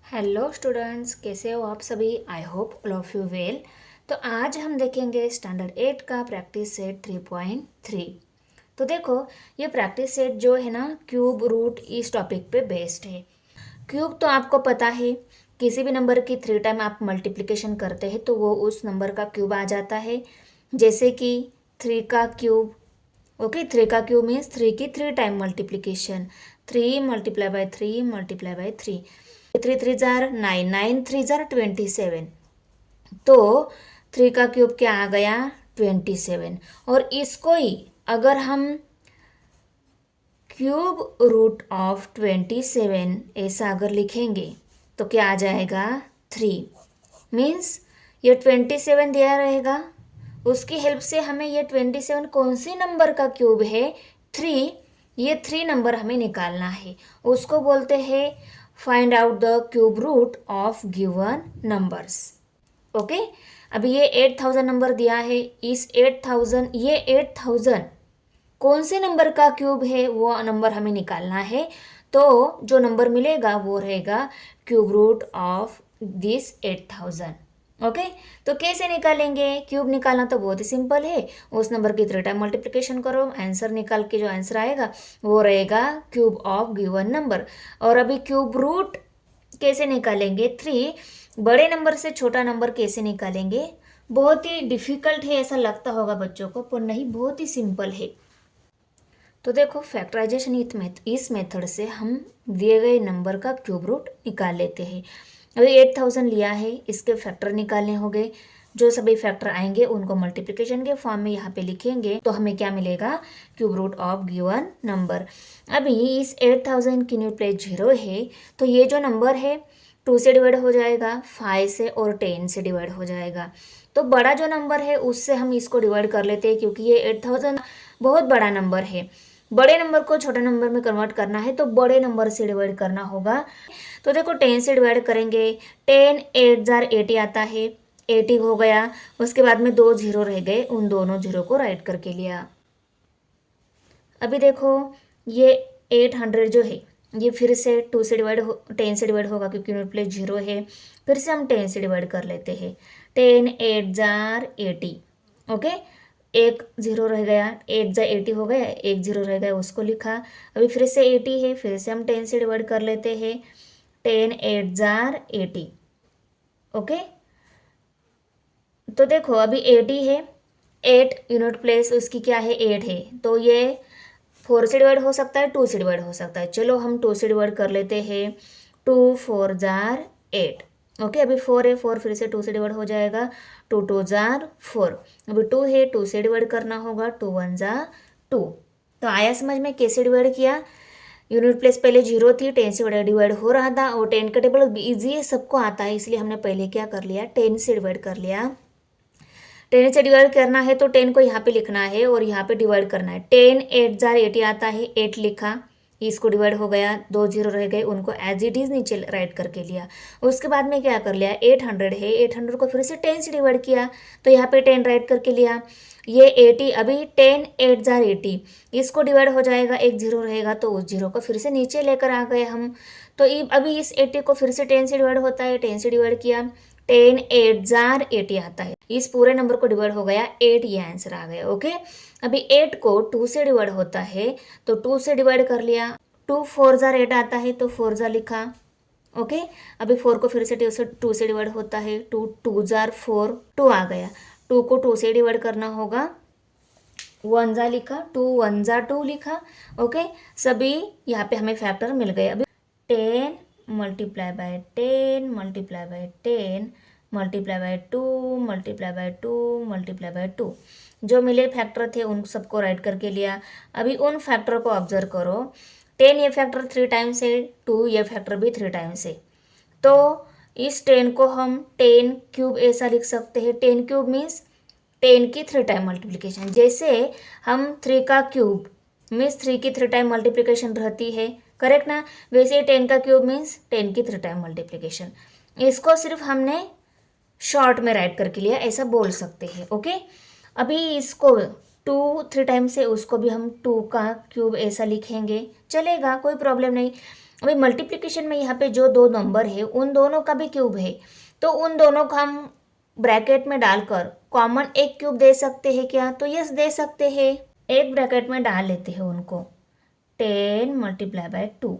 Hello students, कैसे हो आप सभी। I hope all of you well. तो आज हम देखेंगे स्टैंडर्ड 8 का प्रैक्टिस सेट 3.3। तो देखो, ये प्रैक्टिस सेट जो है ना, क्यूब रूट इस टॉपिक पे बेस्ड है। क्यूब तो आपको पता है, किसी भी नंबर की 3 टाइम आप मल्टीप्लिकेशन करते हैं तो वो उस नंबर का क्यूब आ जाता है। जैसे कि 3 का क्यूब। ओके, 3 का क्यूब मीन्स 3 की 3 time multiplication. 3 multiply by 3 multiply by 3। 3 3 jar 9, 9 3 jar 27। तो 3 का क्यूब क्या आ गया, 27। और इसको ही अगर हम क्यूब रूट ऑफ 27 ऐसा अगर लिखेंगे तो क्या आ जाएगा, 3। मीन्स ये 27 दिया रहेगा, उसकी हेल्प से हमें ये 27 कौन सी नंबर का क्यूब है, 3। ये 3 नंबर हमें निकालना है। उसको बोलते हैं find out the cube root of given numbers. Okay, अभी ये 8000 नंबर दिया है। इस 8000, ये 8000 कौन से नंबर का क्यूब है वो नंबर हमें निकालना है। तो जो नंबर मिलेगा वो रहेगा cube root of this 8000। Okay, तो कैसे निकालेंगे क्यूब निकालना, तो बहुत ही सिंपल है। उस नंबर की 3 टाइम मल्टीप्लिकेशन करो, आंसर निकाल के जो आंसर आएगा वो रहेगा क्यूब ऑफ गिवन नंबर। और अभी क्यूब रूट कैसे निकालेंगे, 3। बड़े नंबर से छोटा नंबर कैसे निकालेंगे, बहुत ही डिफिकल्ट है ऐसा लगता होगा बच्चों को, पर नहीं, बहुत ही सिंपल है। तो देखो, फैक्टराइजेशन इस मेथड से हम दिए गए नंबर का क्यूब रूट निकाल लेते हैं। अभी 8000 लिया है, इसके फैक्टर निकालने होंगे। जो सभी फैक्टर आएंगे उनको मल्टीप्लिकेशन के फॉर्म में यहाँ पे लिखेंगे तो हमें क्या मिलेगा, cube root of given number. अभी इस 8000 की न्यू प्लेस 0 है, तो ये जो नंबर है 2 से डिवाइड हो जाएगा, 5 से और 10 से डिवाइड हो जाएगा। तो बड़ा जो नंबर है उससे हम इसको डिवाइड कर लेते हैं, क्योंकि ये 8000 बहुत बड़ा नंबर है। बड़े नंबर को छोटे नंबर में कन्वर्ट करना है तो बड़े नंबर से डिवाइड करना होगा। तो देखो, 10 से डिवाइड करेंगे, 10 8 जार 80 आता है, 80 हो गया। उसके बाद में 2 जीरो रह गए, उन दोनों जीरो को राइट करके लिया। अभी देखो, ये 800 जो है ये फिर से 2 से डिवाइड 10 से डिवाइड होगा, क्योंकि यूनिट प्लेस 0 है। फिर से हम 10 से डिवाइड कर लेते हैं, 10 8 जार 80। ओके, एक जीरो रह गया, 8 जा 80 हो गया, एक जीरो रह गया, उसको लिखा। अभी फिर से 80 है, फिर से हम 10 से डिवाइड कर लेते हैं, 10 8 जार 80। ओके, तो देखो अभी 80 है, 8 यूनिट प्लेस उसकी क्या है, 8 है, तो ये 4 से डिवाइड हो सकता है, 2 से डिवाइड हो सकता है। चलो हम 2 से डिवाइड कर लेते हैं, 2 4 जार 8। ओके, अभी 4 है, 4 फिर से 2 से डिवाइड हो जाएगा, 2 2 जार 4। अभी 2 है, 2 से डिवाइड करना होगा, 2 1 जा 2। तो आया समझ में कैसे डिवाइड किया। यूनिट प्लेस पहले 0 थी, 10 से डिवाइड हो रहा था, और 10 का टेबल ईजी है, सबको आता है, इसलिए हमने पहले क्या कर लिया, 10 से डिवाइड कर लिया। 10 से डिवाइड करना है तो 10 को यहाँ पे लिखना है और यहाँ पे डिवाइड करना है। 10 8 जार 80 आता है, 8 लिखा, इसको डिवाइड हो गया, 2 जीरो रह गए, उनको एज इट इज नीचे राइट करके लिया। उसके बाद में क्या कर लिया, 800 है, 800 को फिर से 10 से डिवाइड किया, तो यहाँ पे 10 राइट करके लिया। ये 80, अभी 10 8 जार 80, इसको डिवाइड हो जाएगा, एक जीरो रहेगा, तो उस जीरो को फिर से नीचे लेकर आ गए हम। तो अभी इस 80 को फिर से 10 से डिवाइड होता है, 10 से डिवाइड किया, 10 8 जार 80 आता है, इस पूरे नंबर को डिवाइड हो गया 8, ये आंसर आ गया। ओके, अभी 8 को 2 से डिवाइड होता है तो 2 से डिवाइड कर लिया, 2 4 जार 8 आता है, तो 4 जार लिखा। ओके, अभी 4 को फिर से 2 से डिवाइड होता है, 2 2 जार 4, 2 आ गया, 2 को 2 से डिवाइड करना होगा, 1 जा लिखा, 2 1 जा 2 लिखा। ओके, सभी यहाँ पे हमें फैक्टर मिल गए। अभी 10 multiply by 10 multiply by 10 multiply by 2 multiply by 2 multiply by 2, जो मिले फैक्टर थे उन सबको राइट करके लिया। अभी उन फैक्टर को ऑब्जर्व करो, 10 ये फैक्टर 3 टाइम्स है, 2 ये फैक्टर भी 3 टाइम्स है, तो इस 10 को हम 10 क्यूब ऐसा लिख सकते हैं। 10 क्यूब मीन्स 10 की 3 टाइम मल्टीप्लिकेशन। जैसे हम 3 का क्यूब मीन्स 3 की 3 टाइम मल्टीप्लिकेशन रहती है, करेक्ट ना, वैसे 10 का क्यूब मीन्स 10 की 3 टाइम मल्टीप्लिकेशन। इसको सिर्फ हमने शॉर्ट में राइट करके लिया, ऐसा बोल सकते हैं। ओके, अभी इसको 2 3 टाइम से उसको भी हम 2 का क्यूब ऐसा लिखेंगे, चलेगा, कोई प्रॉब्लम नहीं। अभी मल्टीप्लिकेशन में यहाँ पे जो दो नंबर है उन दोनों का भी क्यूब है, तो उन दोनों को हम ब्रैकेट में डालकर कॉमन एक क्यूब दे सकते हैं क्या? तो यस दे सकते हैं। एक ब्रैकेट में डाल लेते हैं उनको, 10 मल्टीप्लाई बाय 2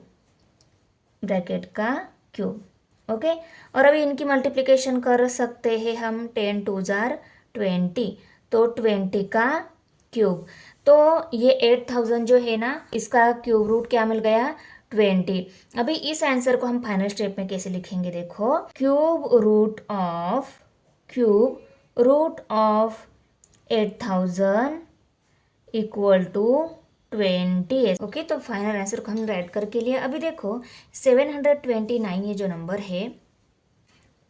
ब्रैकेट का क्यूब, ओके। और अभी इनकी मल्टीप्लिकेशन कर सकते हैं हम, 10 2 जार 20, तो 20 का क्यूब। तो ये 8000 जो है ना, इसका क्यूब रूट क्या मिल गया? 20। अभी इस आंसर को हम फाइनल स्टेप में कैसे लिखेंगे? देखो, cube root of 8000 equal to 20। Okay, तो फाइनल आंसर को हम राइट करके लिए। अभी देखो 729 ये जो नंबर है,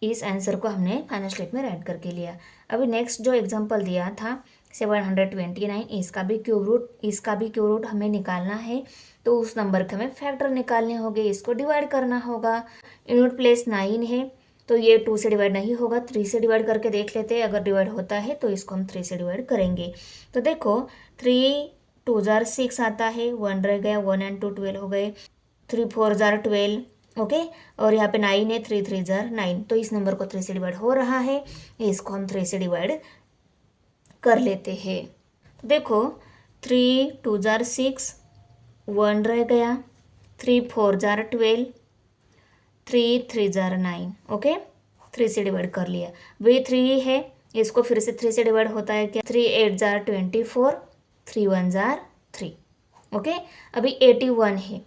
इस आंसर को हमने फाइनल स्टेप में राइट करके लिया। अभी नेक्स्ट जो एग्जांपल दिया था 729, इसका भी क्यूब रूट हमें निकालना है, तो उस नंबर के हमें फैक्टर निकालने होंगे, इसको डिवाइड करना होगा। यूनिट प्लेस 9 है, तो ये 2 से डिवाइड नहीं होगा, 3 से डिवाइड करके देख लेते हैं। अगर डिवाइड होता है तो इसको हम 3 से डिवाइड करेंगे। तो देखो 3 2 जार 6 आता है, 1 रह गया, 1 एंड 2 12 हो गए, 3 4 जार 12, ओके। और यहाँ पे 9 है, 3 3 जार 9, तो इस नंबर को 3 से डिवाइड हो रहा है, इसको हम 3 से डिवाइड कर लेते हैं। तो देखो 3 2 जार 6, 1 रह गया, 3 4 जार 12, 3 3 जार 9, ओके। 3 से डिवाइड कर लिया। वही 3 है, इसको फिर से 3 से डिवाइड होता है क्या? 3 8 जार 24, 3 1 जार 3, ओके। अभी 81 है,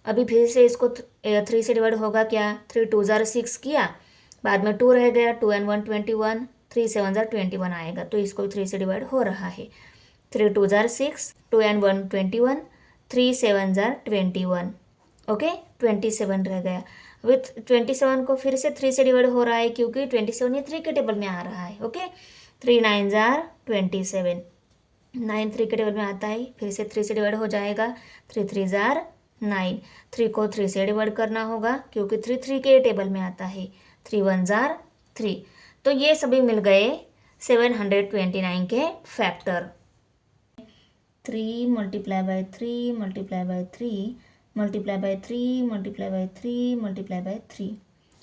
अभी फिर से इसको 3 से डिवाइड होगा क्या? 3 2 जार 6 किया, बाद में 2 रह गया, 2 and 1 21, 3 7 जार 21 आएगा, तो इसको 3 से डिवाइड हो रहा है। 3 2 जार 6, 2 and 1 21, 3 7 जार 21, ओके, 27 रह गया। विथ 27 को फिर से 3 से डिवाइड हो रहा है, क्योंकि 27 ये 3 के टेबल में आ रहा है, ओके। 3 9 जार 27, 9 3 के टेबल में आता है, फिर से 3 से डिवाइड हो जाएगा, 3 3 जार 9, 3 को 3 से डिवाइड करना होगा, क्योंकि 3 3 के टेबल में आता है, 3 1 जार 3। तो ये सभी मिल गए 729 के factor. 3 multiply by 3 multiply by 3 multiply by 3 multiply by 3 multiply by 3।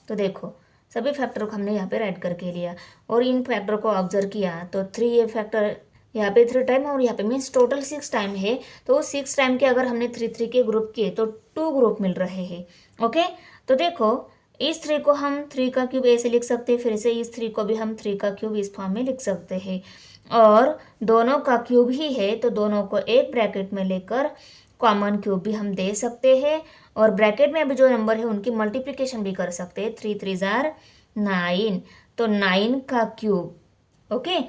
तो देखो सभी फैक्टर को हमने यहाँ पे राइट करके लिया, और इन फैक्टर को ऑब्जर्व किया तो 3 ये फैक्टर यहाँ पे 3 टाइम, और यहाँ पे मीन्स टोटल 6 टाइम है। तो 6 टाइम के अगर हमने 3 3 के ग्रुप किए तो 2 ग्रुप मिल रहे हैं, ओके। तो देखो इस 3 को हम 3 का क्यूब ऐसे लिख सकते हैं, फिर से इस 3 को भी हम 3 का क्यूब इस फॉर्म में लिख सकते हैं, और दोनों का क्यूब ही है तो दोनों को एक ब्रैकेट में लेकर कॉमन क्यूब भी हम दे सकते हैं, और ब्रैकेट में अभी जो नंबर है उनकी मल्टीप्लिकेशन भी कर सकते हैं। 3 3 जार 9, तो 9 का क्यूब, ओके।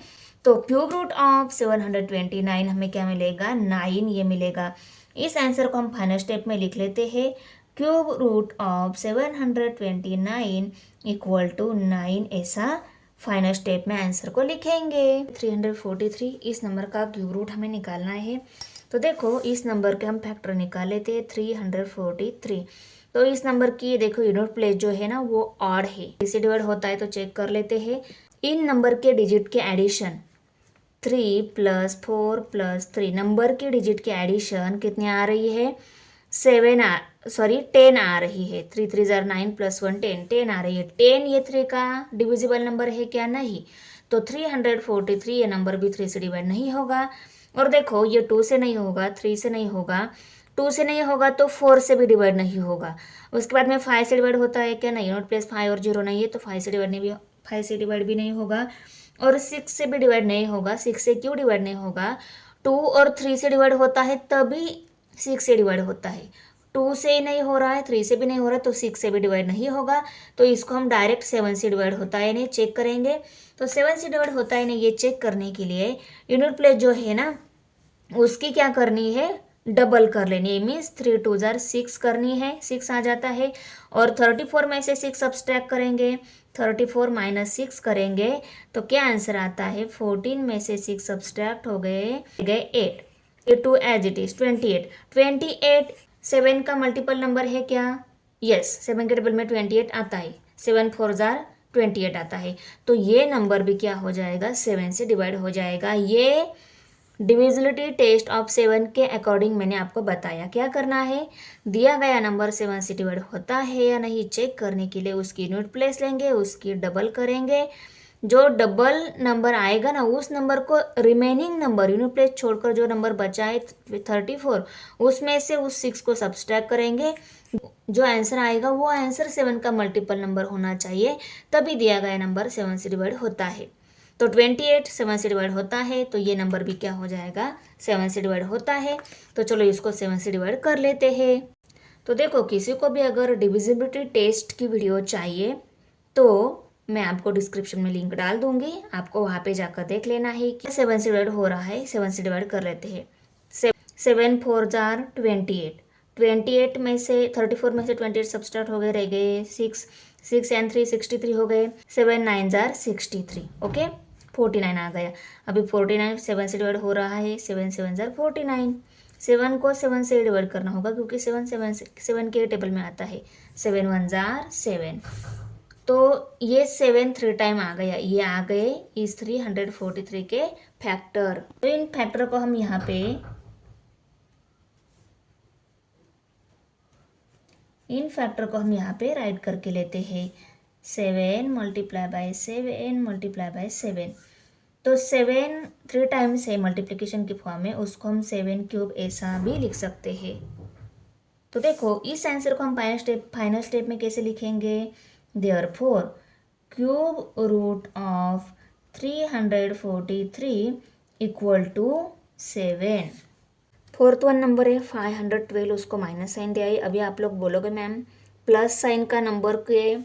तो क्यूब रूट ऑफ 729 हमें क्या मिलेगा? 9 ये मिलेगा। इस आंसर को हम फाइनल स्टेप में लिख लेते हैं, cube root of 729 equal to 9, ऐसा फाइनल स्टेप में आंसर को लिखेंगे। 343 इस नंबर का क्यूब रूट हमें निकालना है। तो देखो इस नंबर के हम फैक्टर निकाल लेते हैं, 343। तो इस नंबर की देखो यूनिट प्लेस जो है ना वो ऑड है, इसे डिवाइड होता है तो चेक कर लेते हैं। इन नंबर के डिजिट के एडिशन 3 + 4 + 3, नंबर की डिजिट की एडिशन कितनी आ रही है? 10 आ रही है। 3 3 जार 9 + 1 10 आ रही है। 10 ये 3 का डिविजिबल नंबर है क्या? नहीं। तो 343 ये नंबर भी 3 से डिवाइड नहीं होगा। और देखो ये 2 से नहीं होगा, 3 से नहीं होगा, 2 से नहीं होगा तो 4 से भी डिवाइड नहीं होगा। उसके बाद में 5 से डिवाइड होता है क्या? नहीं। नोट प्लस 5 और 0 नहीं है, तो 5 से डिवाइड भी नहीं होगा, और 6 से भी डिवाइड नहीं होगा। 6 से क्यों डिवाइड नहीं होगा? 2 और 3 से डिवाइड होता है तभी 6 से डिवाइड होता है। 2 से नहीं हो रहा है, 3 से भी नहीं हो रहा है, तो 6 से भी डिवाइड नहीं होगा। तो इसको हम डायरेक्ट 7 से डिवाइड होता है नहीं चेक करेंगे। तो 7 से डिवाइड होता है नहीं ये चेक करने के लिए यूनिट प्लेस जो है ना उसकी क्या करनी है? डबल कर लेनी है। मीन्स 3 2 जार 6 करनी है, 6 आ जाता है। और 34 में से 6 सब्सट्रैक्ट करेंगे, 34 - 6 करेंगे तो क्या आंसर आता है? 14 में से 6 सब्सट्रैक्ट हो गए 8। ये 2 एज इट इज 28 7 का मल्टीपल नंबर है क्या? यस, 7 के टेबल में 28 आता है। 7 4 जार 28 आता है। तो ये नंबर भी क्या हो जाएगा? 7 से डिवाइड हो जाएगा। ये डिविजिबिलिटी टेस्ट ऑफ 7 के अकॉर्डिंग मैंने आपको बताया क्या करना है। दिया गया नंबर 7 से डिवाइड होता है या नहीं चेक करने के लिए उसकी यूनिट प्लेस लेंगे, उसकी डबल करेंगे। जो डबल नंबर आएगा ना उस नंबर को रिमेनिंग नंबर यूनिट प्लेस छोड़कर जो नंबर बचा है 34 उसमें से उस 6 को सब्सट्रैक्ट करेंगे। जो आंसर आएगा वो आंसर 7 का मल्टीपल नंबर होना चाहिए, तभी दिया गया नंबर 7 से डिवाइड होता है। तो 28 7 से डिवाइड होता है, तो ये नंबर भी क्या हो जाएगा 7 से डिवाइड होता है। तो चलो इसको 7 से डिवाइड कर लेते हैं। तो देखो किसी को भी अगर डिविजिबिलिटी टेस्ट की वीडियो चाहिए तो मैं आपको डिस्क्रिप्शन में लिंक डाल दूंगी, आपको वहाँ पे जाकर देख लेना है कि 7 से डिवाइड हो रहा है। 7 से डिवाइड कर लेते हैं। 7 4 जार 28, 28 में से 34 में से 28 सब्सट्रैक्ट हो गए, रह गए 6 एंड 3 63 हो गए। 7 9 जार 63, ओके 49 आ गया। अभी 49 7 से डिवाइड हो रहा है, 7 7 जार 49। 7 को 7 से डिवाइड करना होगा क्योंकि 7 के टेबल में आता है। 7 1 जार 7, तो ये 7 3 टाइम आ गया, ये आ गए इस 343 के फैक्टर। तो इन फैक्टर को हम यहाँ पे राइट करके लेते हैं। 7 मल्टीप्लाई बाय 7 मल्टीप्लाई बाय 7। तो 7 3 टाइम्स है मल्टीप्लिकेशन की फॉर्म में, उसको हम 7 क्यूब ऐसा भी लिख सकते हैं। तो देखो इस आंसर को हम फाइनल स्टेप में कैसे लिखेंगे। Therefore cube root of 343 equal to 7। Fourth one number है 512, उसको माइनस साइन दिया है। अभी आप लोग बोलोगे मैम प्लस साइन का नंबर के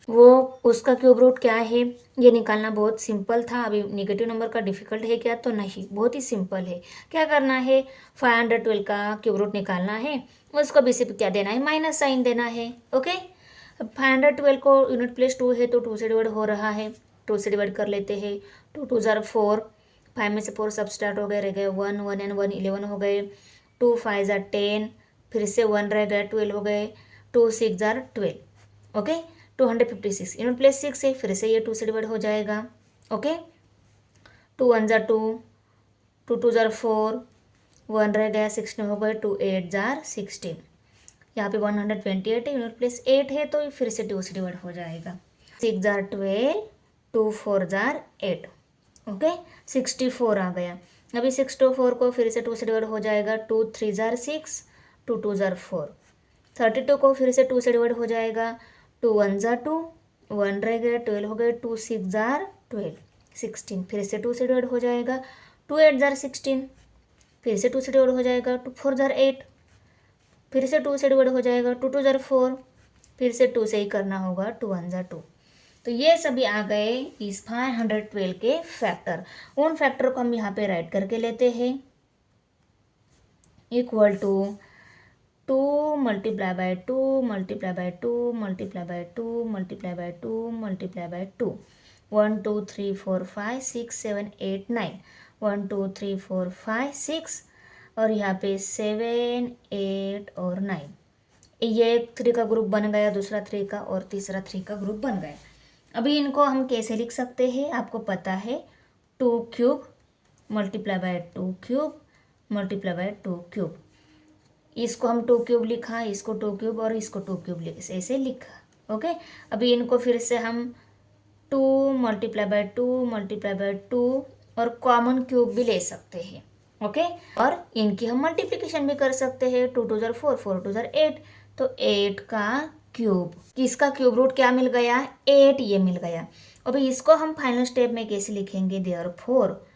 वो उसका क्यूब रूट क्या है, ये निकालना बहुत सिंपल था। अभी नेगेटिव नंबर का डिफिकल्ट है क्या, तो नहीं, बहुत ही सिंपल है। क्या करना है 512 का क्यूब रूट निकालना है, उसको भी सिर्फ क्या देना है माइनस साइन देना है। ओके, अब 512 को यूनिट प्लेस 2 है तो 2 से डिवाइड हो रहा है, 2 से डिवाइड कर लेते हैं। 2 2 जार 4, 5 में से 4 सब्सट्रैक्ट हो गए, रह गए 1 1 एंड 1 11 हो गए। 2 5 जार 10, फिर से 1 रह गए 12 हो गए। 2 6 जार 12, ओके 256। यूनिट प्लेस 6 है, फिर से ये 2 से डिवाइड हो जाएगा। ओके 2 1 जार 2, 2 2 जार 4, 1 रह गया 16 हो गए। 2 8 जार 16, यहाँ पे 128 है, यूनिट प्लेस 8 है तो फिर से 2 से डिवाइड हो जाएगा। 6 जार 12, 2 4 जार 8, ओके 64 आ गया। अभी 64 को फिर से 2 से डिवाइड हो जाएगा। 2 3 जार 6, 2 2 जार 4। 32 को फिर से 2 से डिवाइड हो जाएगा। 2 1 जार 2, 1 रह गया 12 हो गए। 2 6 जार 12, 16, फिर से 2 से डिवाइड हो जाएगा। 2 8 जार 16, फिर से 2 से डिवाइड हो जाएगा। 2 4 जार 8, फिर से 2 से डिवाइड हो जाएगा। 2 2 जार 4, फिर से 2 से ही करना होगा। 2 1 जार 2। तो ये सभी आ गए इस 512 के फैक्टर। उन फैक्टर को हम यहाँ पे राइट करके लेते हैं। Equal to 2 multiply by 2 multiply by 2 multiply by 2 multiply by 2 multiply by 2। 1 2 3 4 5 6 7 8 9, 1 2 3 4 5 6 और यहाँ पे 7 8 और 9। ये एक 3 का ग्रुप बन गया, दूसरा 3 का और तीसरा 3 का ग्रुप बन गया। अभी इनको हम कैसे लिख सकते हैं, आपको पता है 2 cube multiply by 2 cube multiply by 2 cube. इसको हम 2 क्यूब लिखा, इसको 2 क्यूब और इसको 2 क्यूब ऐसे लिखा। ओके, अभी इनको फिर से हम 2 मल्टीप्लाई बाय 2 मल्टीप्लाई बाय 2 और कॉमन क्यूब भी ले सकते हैं। ओके, और इनकी हम मल्टीप्लिकेशन भी कर सकते हैं। 2 2 जार 4, 4 2 जार 8, तो 8 का क्यूब, किसका क्यूब रूट क्या मिल गया 8, ये मिल गया। अभी इसको हम फाइनल स्टेप में कैसे लिखेंगे। Therefore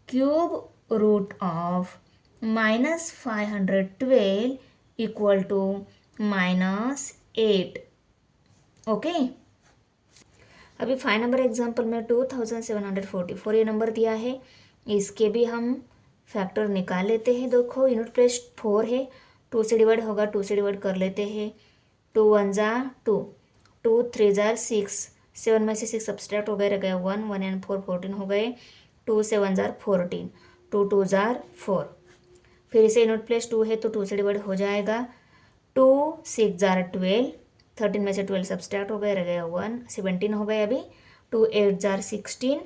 cube root of -512 equal to -8। Okay, अभी 5 नंबर एग्जाम्पल में 2744 ये नंबर दिया है, इसके भी हम फैक्टर निकाल लेते हैं। देखो यूनिट प्लेस 4 है, 2 से डिवाइड होगा, 2 से डिवाइड कर लेते हैं। 2 1 जार 2, 2 3 जार 6, 7 में से 6 सब्सट्रैक्ट हो गए, रह गया 1 1 एंड 4 14 हो गए। 2 7 जार 14, 2 2 जार 4, फिर से यूनिट प्लेस 2 है तो 2 से डिवाइड हो जाएगा। 2 6 जार 12, 13 में से 12 सब्सट्रैक्ट हो गए, रह गया 1 17 हो गए। अभी 2 8 जार 16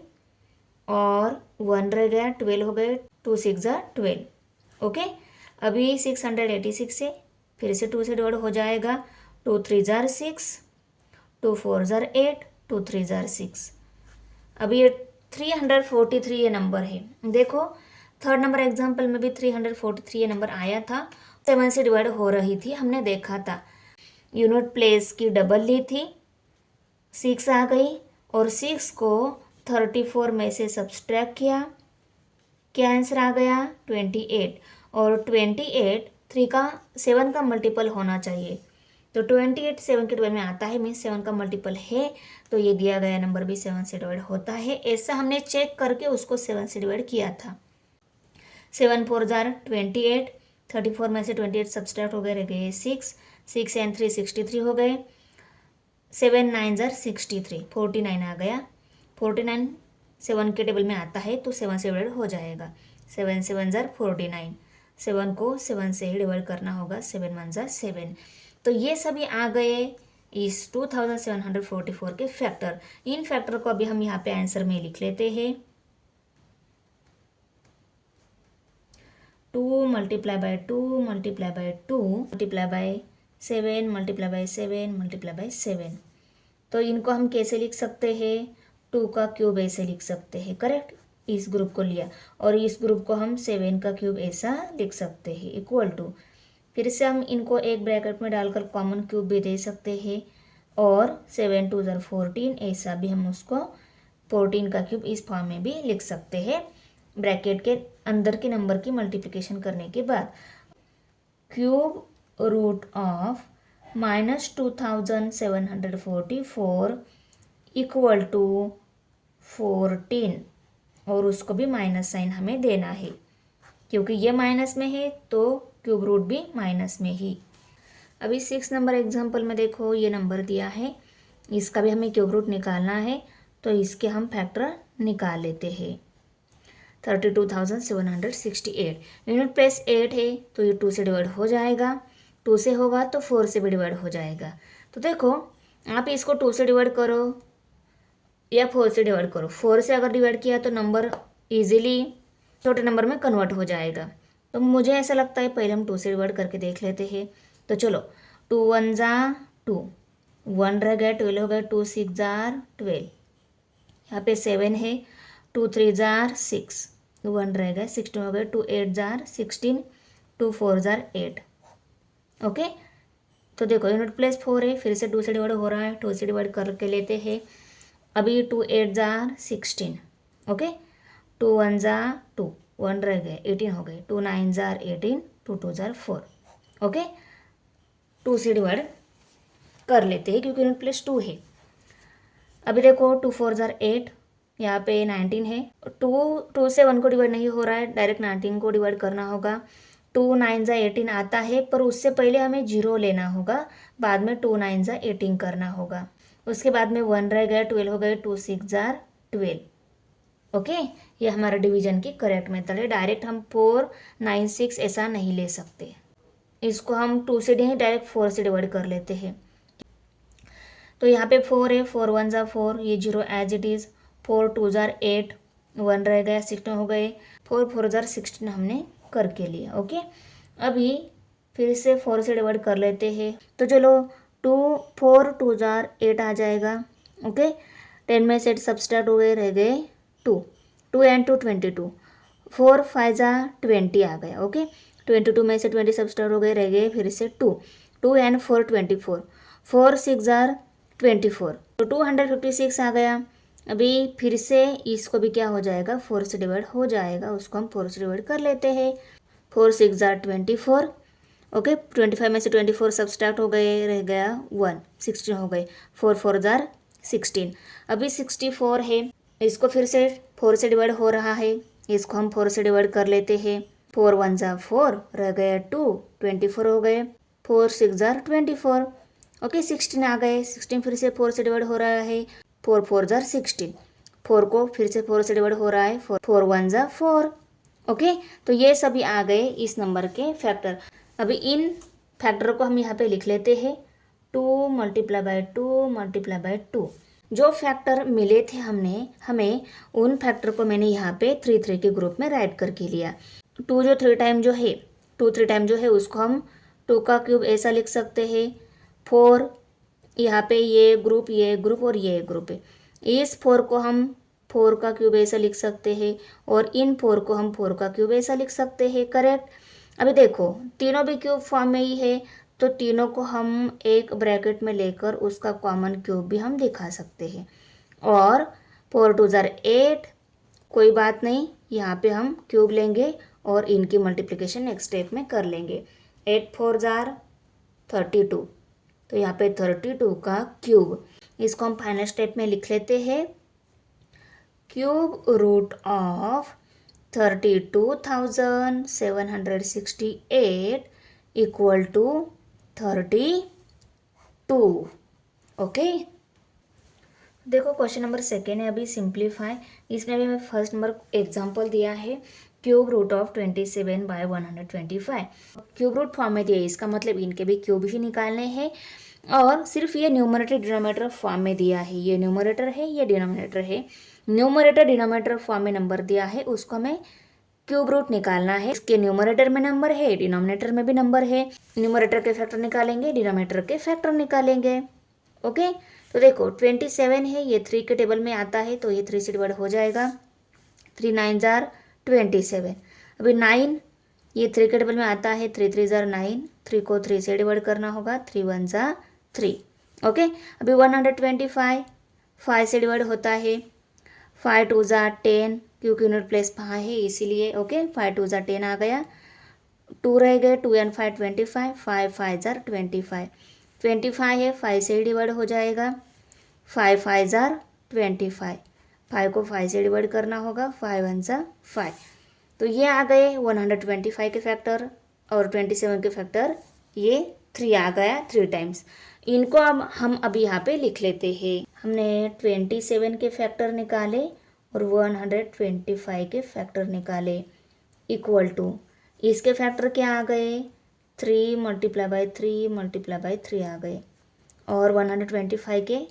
और 1 रह गया 12 हो गए। 2 6 ज़ा 12, ओके। अभी 686 से फिर से 2 से डिवाइड हो जाएगा, 2 3 ज़ार 6, 2 4 ज़ार 8, 2 3 ज़ार 6। अभी ये 343 ये नंबर है। देखो थर्ड नंबर एग्जाम्पल में भी 343 ये नंबर आया था, 7 से डिवाइड हो रही थी, हमने देखा था। यूनिट प्लेस की डबल ली थी, 6 आ गई और 6 को 34 में से सब्सट्रैक्ट किया, क्या आंसर आ गया 28। और 28 7 का मल्टीपल होना चाहिए, तो 28 7 के डिवाइड में आता है, मीन्स 7 का मल्टीपल है, तो ये दिया गया नंबर भी 7 से डिवाइड होता है। ऐसा हमने चेक करके उसको 7 से डिवाइड किया था। 7 4 ज़ार 28, 34 में से 28 सब्सट्रैक्ट हो गए, रह गए 6, 6 एंड 3 63 हो गए, 7 9 ज़ार 63, 49 आ गया। 49 7 के टेबल में आता है तो 7 से डिवाइड हो जाएगा, 7 7 ज़ार 49, 7 को 7 से ही डिवाइड करना होगा, 7 1 ज़ार 7। तो ये सभी आ गए इस 2744 के फैक्टर। इन फैक्टर को अभी हम यहाँ पे आंसर में लिख लेते हैं। 2 multiply by 2 multiply by 2 multiply bye 7 multiply by 7 multiply by 7। तो इनको हम कैसे लिख सकते हैं, 2 का क्यूब ऐसे लिख सकते हैं, करेक्ट। इस ग्रुप को लिया और इस ग्रुप को हम 7 का क्यूब ऐसा लिख सकते हैं, इक्वल टू। फिर से हम इनको एक ब्रैकेट में डालकर कॉमन क्यूब भी दे सकते हैं, और 7 2 ज़ार 14, ऐसा भी हम उसको 14 का क्यूब इस फॉर्म में भी लिख सकते हैं, ब्रैकेट के अंदर के नंबर की मल्टीप्लिकेशन करने के बाद। Cube root of -2744 equal to 14, और उसको भी माइनस साइन हमें देना है, क्योंकि ये माइनस में है तो क्यूब रूट भी माइनस में ही। अभी 6 नंबर एग्जाम्पल में देखो, ये नंबर दिया है, इसका भी हमें क्यूब रूट निकालना है, तो इसके हम फैक्टर निकाल लेते हैं। 32,768 यूनिट प्लेस 8 है, तो ये 2 से डिवाइड हो जाएगा, 2 से होगा तो 4 से भी डिवाइड हो जाएगा। तो देखो आप इसको 2 से डिवाइड करो या 4 से डिवाइड करो, 4 से अगर डिवाइड किया तो नंबर इजीली छोटे नंबर में कन्वर्ट हो जाएगा। तो मुझे ऐसा लगता है पहले हम 2 से डिवाइड करके देख लेते हैं। तो चलो 2 1 ज़ा 2, 1 रह गया, 12 हो गया, 2 6 ज़ार 12, यहाँ पे 7 है, 2 3 ज़ार 6, 1 रह गया, 16 हो गया, 2 8 ज़ार 16, 2 4 ज़ार 8, ओके। तो देखो यूनिट प्लेस 4 है, फिर से 2 से डिवाइड हो रहा है, 2 से डिवाइड करके लेते हैं। अभी 2 8 ज़ार 16, ओके, 2 1 ज़ा 2, 1 रह गए, 18 हो गए, 2 9 ज़ार 18, 2 2 ज़ार 4, ओके। 2 से डिवाइड कर लेते हैं क्योंकि यूनिट प्लेस 2 है। अभी देखो 2 4 ज़ार 8, यहाँ पे 19 है, 2 से 1 को डिवाइड नहीं हो रहा है, डायरेक्ट 19 को डिवाइड करना होगा। 2 9 ज़ा 18 आता है, पर उससे पहले हमें 0 लेना होगा, बाद में 2 9 ज़ा 18 करना होगा। उसके बाद में 1 रह गया, 12 हो गए, 2 6 ज़ार 12, ओके। ये हमारा डिवीजन की करेक्ट मेथड है। डायरेक्ट हम 4 9 6 ऐसा नहीं ले सकते, इसको हम 2 से नहीं डायरेक्ट 4 से डिवाइड कर लेते हैं। तो यहाँ पे 4 है, 4 1 ज़ा 4, ये 0 एज इट इज़, 4 2 ज़ार 8, 1 रह गया, 16 हो गए, 4 4 ज़ार 16 हमने करके लिया, ओके। अभी फिर से 4 से डिवाइड कर लेते हैं, तो चलो 4 2 ज़ार 8 आ जाएगा, ओके। 10 में से 8 सब्सट्रैक्ट हो गए, रह गए 2, 2 एंड 2 22, 4 5 ज़ा 20 आ गया, ओके। 22 में से 20 सब्सट्रैक्ट हो गए, रह गए फिर से 2, 2 एंड 4 24, 4 6 ज़ार 24, तो 256 आ गया। अभी फिर से इसको भी क्या हो जाएगा, 4 से डिवाइड हो जाएगा, उसको हम 4 से डिवाइड कर लेते हैं। 4 6 ज़ार 24, ओके। 25 में से 24 सब्सट्रैक्ट हो गए, रह गया 1, 16 हो गए, 4 4 ज़ार 16। अभी 64 है, इसको फिर से 4 से डिवाइड हो रहा है, इसको हम 4 से डिवाइड कर लेते हैं। 4 1 ज़ा 4, रह गया 2, 24 हो गए, 4 6 ज़ार 24, ओके। 16 आ गए, 16 फिर से 4 से डिवाइड हो रहा है, 4 4 ज़ार 16, 4 को फिर से 4 से डिवाइड हो रहा है, 4 1 ज़ा 4, ओके। तो ये सभी आ गए इस नंबर के फैक्टर। अभी इन फैक्टर को हम यहाँ पे लिख लेते हैं, 2 मल्टीप्लाई बाय 2 मल्टीप्लाई बाय 2, जो फैक्टर मिले थे हमें उन फैक्टर को मैंने यहाँ पे 3 के ग्रुप में राइट करके लिया। 2 जो 3 टाइम जो है 3 टाइम जो है उसको हम 2 का क्यूब ऐसा लिख सकते हैं। 4 यहाँ पे ये ग्रुप और ये ग्रुप है। इस 4 को हम 4 का क्यूब ऐसा लिख सकते हैं और इन 4 को हम 4 का क्यूब ऐसा लिख सकते हैं। करेक्ट। अभी देखो तीनों भी क्यूब फॉर्म में ही है, तो तीनों को हम एक ब्रैकेट में लेकर उसका कॉमन क्यूब भी हम दिखा सकते हैं। और 4 2 जार 8, कोई बात नहीं, यहाँ पे हम क्यूब लेंगे और इनकी मल्टीप्लिकेशन नेक्स्ट स्टेप में कर लेंगे। 8 4 जार 32, तो यहाँ पे 32 का क्यूब, इसको हम फाइनल स्टेप में लिख लेते हैं। Cube root of 32,768 equal to 32। Okay. देखो क्वेश्चन नंबर 2 है अभी सिंप्लीफाई। इसमें भी मैं फर्स्ट नंबर एग्जांपल दिया है cube root of 27 by 125। Cube root form में दिया है, इसका मतलब इनके भी क्यूब ही निकालने हैं। और सिर्फ ये न्यूमरेटर डिनोमिनेटर फॉर्म में दिया है, ये न्यूमरेटर है ये डिनोमिनेटर है। न्यूमरेटर डिनोमिनेटर फॉर्म में नंबर दिया है, उसको हमें क्यूब रूट निकालना है। इसके न्यूमरेटर में नंबर है, डिनोमिनेटर में भी नंबर है। न्यूमरेटर के फैक्टर निकालेंगे, डिनोमिनेटर के फैक्टर निकालेंगे। ओके। तो देखो 27 है, ये 3 के टेबल में आता है, तो ये 3 से डिवाइड हो जाएगा। 3 9 जार 27। अभी 9 ये 3 के टेबल में आता है, 3 3 जार 9, 3 को 3 से डिवाइड करना होगा, 3 1 जार 3। ओके। अभी 125 5 से डिवाइड होता है, 5 2 जार 10, क्योंकि यूनिट प्लेस 5 है इसीलिए। ओके। 5 2 जार 10 आ गया, 2 रह गए, 2 एंड 5 25, 5 5 जार 25। 25 है, 5 से डिवाइड हो जाएगा, 5 5 जार 25। 5 को 5 से डिवाइड करना होगा, 5 1 जार 5। तो ये आ गए 125 के फैक्टर और 27 के फैक्टर, ये 3 आ गया 3 टाइम्स। इनको अब हम अभी यहाँ पे लिख लेते हैं। हमने 27 के फैक्टर निकाले और 125 के फैक्टर निकाले, इक्वल टू इसके फैक्टर क्या आ गए, 3 मल्टीप्लाई बाई 3 मल्टीप्लाई बाई 3 आ गए। और 125 के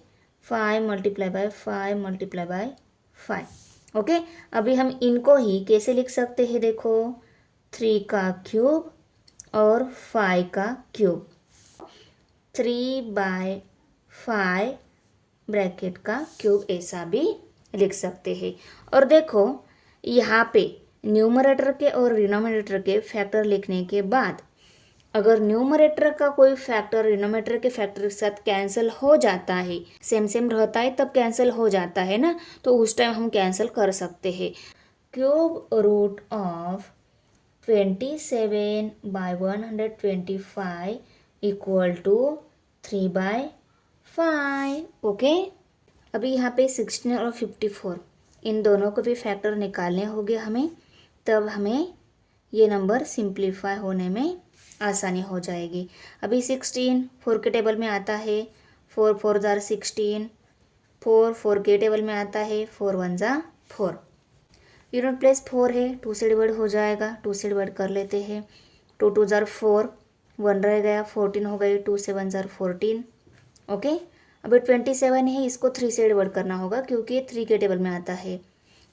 5 multiply by 5 multiply by 5। Okay. अभी हम इनको ही कैसे लिख सकते हैं, देखो 3 का क्यूब और 5 का क्यूब, 3 बाय 5 ब्रैकेट का क्यूब ऐसा भी लिख सकते हैं। और देखो यहाँ पे न्यूमरेटर के और डिनोमिनेटर के फैक्टर लिखने के बाद अगर न्यूमरेटर का कोई फैक्टर डिनोमिनेटर के फैक्टर के साथ कैंसिल हो जाता है, सेम सेम रहता है तब कैंसिल हो जाता है ना, तो उस टाइम हम कैंसिल कर सकते हैं। Cube root of 27 by 125 equal to 3 by 5। Okay. अभी यहाँ पे 16 और 54 इन दोनों को भी फैक्टर निकालने होंगे हमें, तब हमें ये नंबर सिंप्लीफाई होने में आसानी हो जाएगी। अभी 16 4 के टेबल में आता है, 4 4 जार 16, 4 4 के टेबल में आता है, 4 1 जार 4। यूनिट प्लेस 4 है, 2 से डिवाइड हो जाएगा, 2 से डिवाइड कर लेते हैं। 2 2 जार 4, 1 रह गया, 14 हो गई, 2 7 जार 14। ओके। अभी 27 है, इसको 3 से डिवाइड करना होगा क्योंकि ये 3 के टेबल में आता है।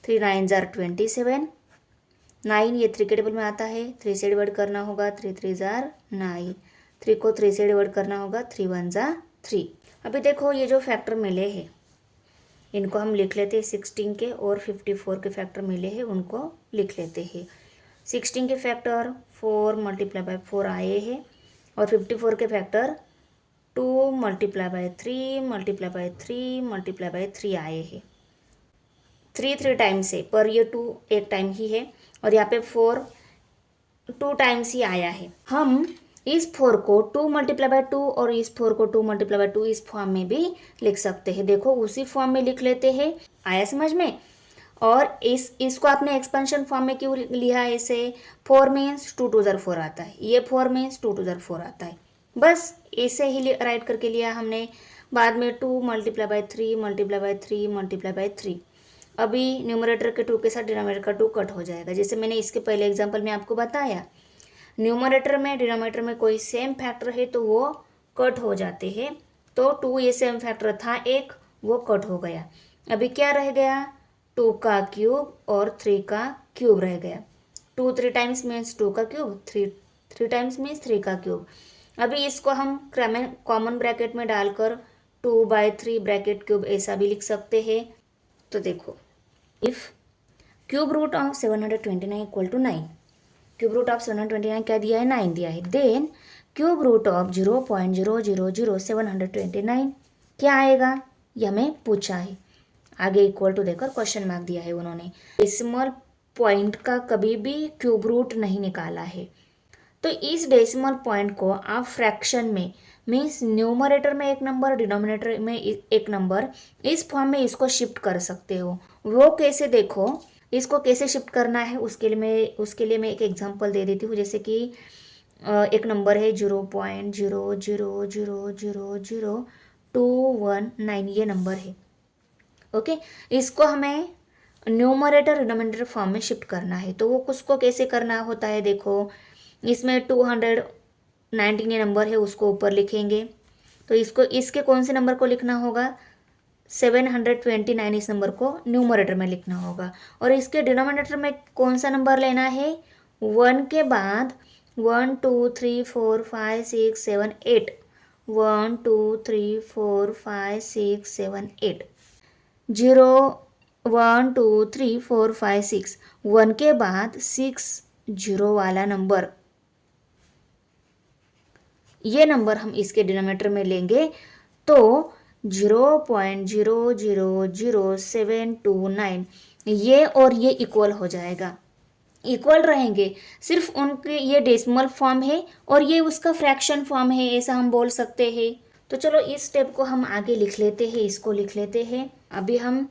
3 9 जार 27, 9 ये 3 के टेबल में आता है, 3 से डिवाइड करना होगा, 3 3 जार 9, 3 को 3 से डिवाइड करना होगा, 3 1 जार 3। अभी देखो ये जो फैक्टर मिले हैं इनको हम लिख लेते हैं, 16 के और 54 के फैक्टर मिले हैं उनको लिख लेते हैं। 16 के फैक्टर 4 मल्टीप्लाई बाय 4 आए हैं और 54 के factor 2 multiply bye 3 multiply by 3 multiply by 3 आए हैं। 3 3 टाइम्स है, पर ये 2 एक टाइम ही है और यहाँ पे 4 2 टाइम्स ही आया है। हम इस 4 को 2 मल्टीप्लाई बाय 2 और इस 4 को 2 मल्टीप्लाई बाय 2 इस फॉर्म में भी लिख सकते हैं। देखो उसी फॉर्म में लिख लेते हैं, आया समझ में। और इसको आपने एक्सपेंशन फॉर्म में क्यों लिया है, ऐसे 4 मीन्स 2 2 जार 4 आता है, ये 4 मीन्स 2 2 जार 4 आता है, बस ऐसे ही राइट करके लिया हमने। बाद में 2 multiply bye 3 multiply by 3 multiply by 3। अभी न्यूमरेटर के 2 के साथ डिनोमिनेटर का 2 कट हो जाएगा, जैसे मैंने इसके पहले एग्जाम्पल में आपको बताया। न्यूमरेटर में डिनोमिनेटर में कोई सेम फैक्टर है तो वो कट हो जाते हैं, तो 2 ये सेम फैक्टर था एक, वो कट हो गया। अभी क्या रह गया, 2 का क्यूब और 3 का क्यूब रह गया। 2 3 टाइम्स मीन्स 2 का क्यूब, 3 टाइम्स मीन्स 3 का क्यूब। अभी इसको हम कॉमन ब्रैकेट में डालकर 2/3 ब्रैकेट क्यूब ऐसा भी लिख सकते हैं। तो देखो, if cube root of 729 equal to 9, cube root of 729 क्या दिया है, 9 दिया है। देन क्यूब रूट ऑफ 0.000729 क्या आएगा, ये हमें पूछा है। आगे इक्वल टू देकर क्वेश्चन मार्क दिया है उन्होंने। डेसिमल पॉइंट का कभी भी क्यूब रूट नहीं निकाला है। तो इस डेसिमल पॉइंट को आप फ्रैक्शन में, मीन्स न्यूमरेटर में एक नंबर, डिनोमिनेटर में एक नंबर, इस फॉर्म में इसको शिफ्ट कर सकते हो। वो कैसे, देखो इसको कैसे शिफ्ट करना है उसके लिए मैं एक एग्जांपल दे देती हूँ। जैसे कि एक नंबर है 0.000000219, ये नंबर है। ओके, इसको हमें न्यूमरेटर डिनोमिनेटर फॉर्म में शिफ्ट करना है। तो वो उसको कैसे करना होता है, देखो इसमें 219 ये नंबर है, उसको ऊपर लिखेंगे। तो इसको इसके कौन से नंबर को लिखना होगा, 729 इस नंबर को न्यूमरेटर में लिखना होगा। और इसके डिनोमिनेटर में कौन सा नंबर लेना है, 1 के बाद 1 2 3 4 5 6 7 8, 1 2 3 4 5 6 7 8, 0 1 2 3 4 5 6, 1 के बाद 6 0 वाला नंबर, ये नंबर हम इसके डिनोमिनेटर में लेंगे। तो 0.000729 ये और ये इक्वल हो जाएगा, इक्वल रहेंगे। सिर्फ उनके ये डेसिमल फॉर्म है और ये उसका फ्रैक्शन फॉर्म है, ऐसा हम बोल सकते हैं। तो चलो इस स्टेप को हम आगे लिख लेते हैं, इसको लिख लेते हैं। अभी हम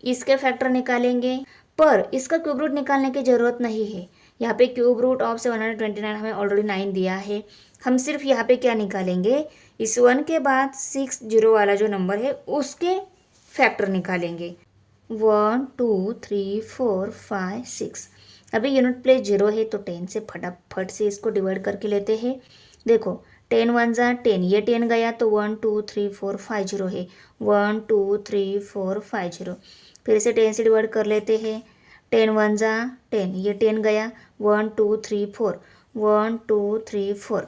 इसके फैक्टर निकालेंगे, पर इसका क्यूब रूट निकालने की ज़रूरत नहीं है। यहाँ पे क्यूब रूट ऑफ 729 हमें ऑलरेडी 9 दिया है। हम सिर्फ यहाँ पे क्या निकालेंगे, इस 1 के बाद 6 0 वाला जो नंबर है उसके फैक्टर निकालेंगे। 1 2 3 4 5 6। अभी यूनिट प्लेस 0 है तो 10 से फटाफट से इसको डिवाइड करके लेते हैं। देखो 10 1 जा 10, ये 10 गया तो 1 2 3 4 5 0 है, 1 2 3 4 5 0। फिर से 10 से डिवाइड कर लेते हैं। 10 1 जा 10, ये 10 गया, 1 2 3 4, 1 2 3 4।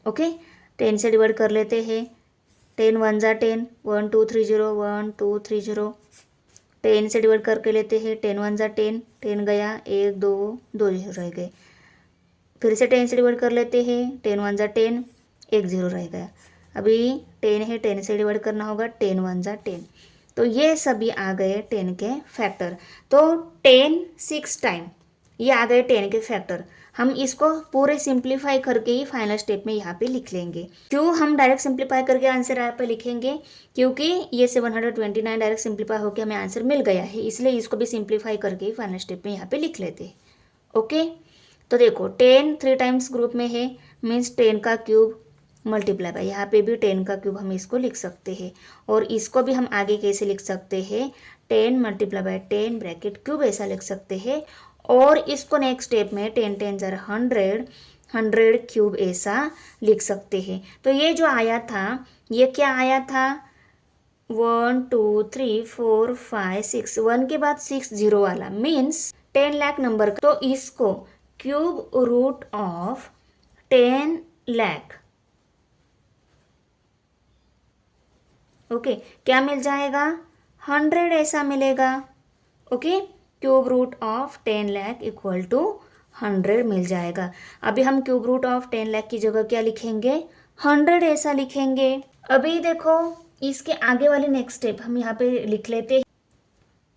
ओके, 10 से डिवाइड कर लेते हैं। 10 1 जा 10, 1 2 3 0, 1 2 3 0। 10 से डिवाइड करके लेते हैं। 10 1 जा 10, 10 गया, 1 2 2 0 रह गए। फिर से 10 से डिवाइड कर लेते हैं। 10 1 जा 10, 1 0 रह गया। अभी 10 है, 10 से डिवाइड करना होगा। 10 1 जा 10। तो ये सभी आ गए 10 के फैक्टर। तो 10 6 टाइम ये आ गए 10 के फैक्टर। हम इसको पूरे सिंप्लीफाई करके ही फाइनल स्टेप में यहाँ पे लिख लेंगे। क्यों हम डायरेक्ट सिंप्लीफाई करके आंसर यहाँ पे लिखेंगे, क्योंकि ये 729 डायरेक्ट सिंप्लीफाई होकर हमें आंसर मिल गया है, इसलिए इसको भी सिंप्लीफाई करके ही फाइनल स्टेप में यहाँ पे लिख लेते हैं। ओके, तो देखो 10 3 टाइम्स ग्रुप में है, मीन्स 10 का क्यूब मल्टीप्लाई बाय, यहाँ पे भी 10 का क्यूब हम इसको लिख सकते हैं। और इसको भी हम आगे कैसे लिख सकते हैं, 10 मल्टीप्लाई बाय 10 ब्रैकेट क्यूब ऐसा लिख सकते हैं। और इसको नेक्स्ट स्टेप में 10 10 ज़र 100 100 क्यूब ऐसा लिख सकते हैं। तो ये जो आया था, ये क्या आया था, 1 2 3 4 5 6, 1 के बाद 6 0 वाला, मीन्स 10 लाख नंबर का। तो इसको cube root of 10 lakh, okay, क्या मिल जाएगा, 100 ऐसा मिलेगा। Okay, cube root of 10 lakh equal to 100 मिल जाएगा। अभी हम क्यूब रूट ऑफ 10 लाख की जगह क्या लिखेंगे, 100 ऐसा लिखेंगे। अभी देखो इसके आगे वाली नेक्स्ट स्टेप हम यहाँ पे लिख लेते हैं।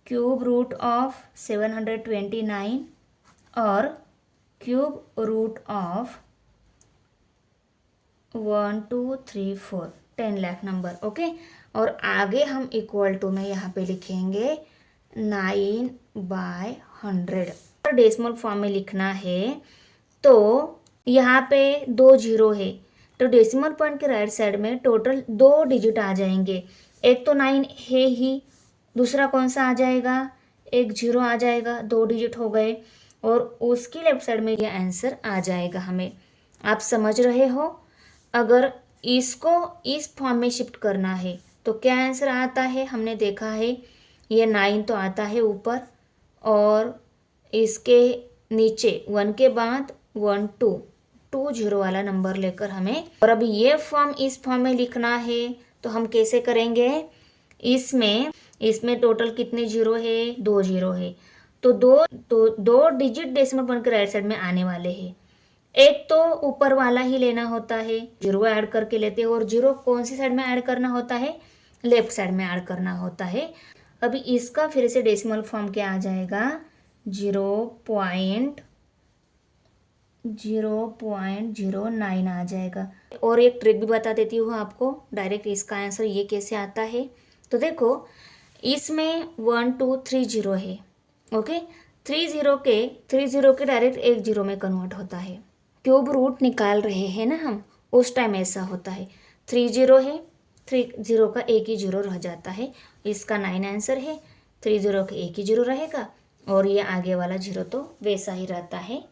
क्यूब रूट ऑफ 729 और cube root of 1 2 3 4 10 lakh number. Okay, और आगे हम इक्वल टू में यहाँ पे लिखेंगे 9/100। डेसिमल फॉर्म में लिखना है तो यहाँ पे 2 जीरो है, तो डेसिमल पॉइंट के राइट साइड में टोटल 2 डिजिट आ जाएंगे। एक तो 9 है ही, दूसरा कौन सा आ जाएगा, एक 0 आ जाएगा, 2 डिजिट हो गए। और उसकी लेफ्ट साइड में ये आंसर आ जाएगा हमें। आप समझ रहे हो, अगर इसको इस फॉर्म में शिफ्ट करना है तो क्या आंसर आता है, हमने देखा है ये 9 तो आता है ऊपर, और इसके नीचे 1 के बाद 1 2 0 वाला नंबर लेकर हमें, और अभी ये फॉर्म इस फॉर्म में लिखना है तो हम कैसे करेंगे, इसमें टोटल कितने जीरो है, 2 जीरो है, तो दो डिजिट डेसिमल पॉइंट के राइट साइड में आने वाले हैं। एक तो ऊपर वाला ही लेना होता है, जीरो ऐड करके लेते हैं, और जीरो कौन सी साइड में ऐड करना होता है, लेफ्ट साइड में ऐड करना होता है। अभी इसका फिर से डेसिमल फॉर्म क्या आ जाएगा, 0.09 आ जाएगा। और एक ट्रिक भी बता देती हूँ आपको, डायरेक्ट इसका आंसर ये कैसे आता है। तो देखो इसमें 1 2 3 जीरो है, ओके, 3 जीरो के डायरेक्ट एक जीरो में कन्वर्ट होता है। क्यूब रूट निकाल रहे हैं ना हम, उस टाइम ऐसा होता है। 3 जीरो है, 3 जीरो का एक ही जीरो रह जाता है, इसका 9 आंसर है। 3 जीरो का एक ही जीरो रहेगा, और ये आगे वाला जीरो तो वैसा ही रहता है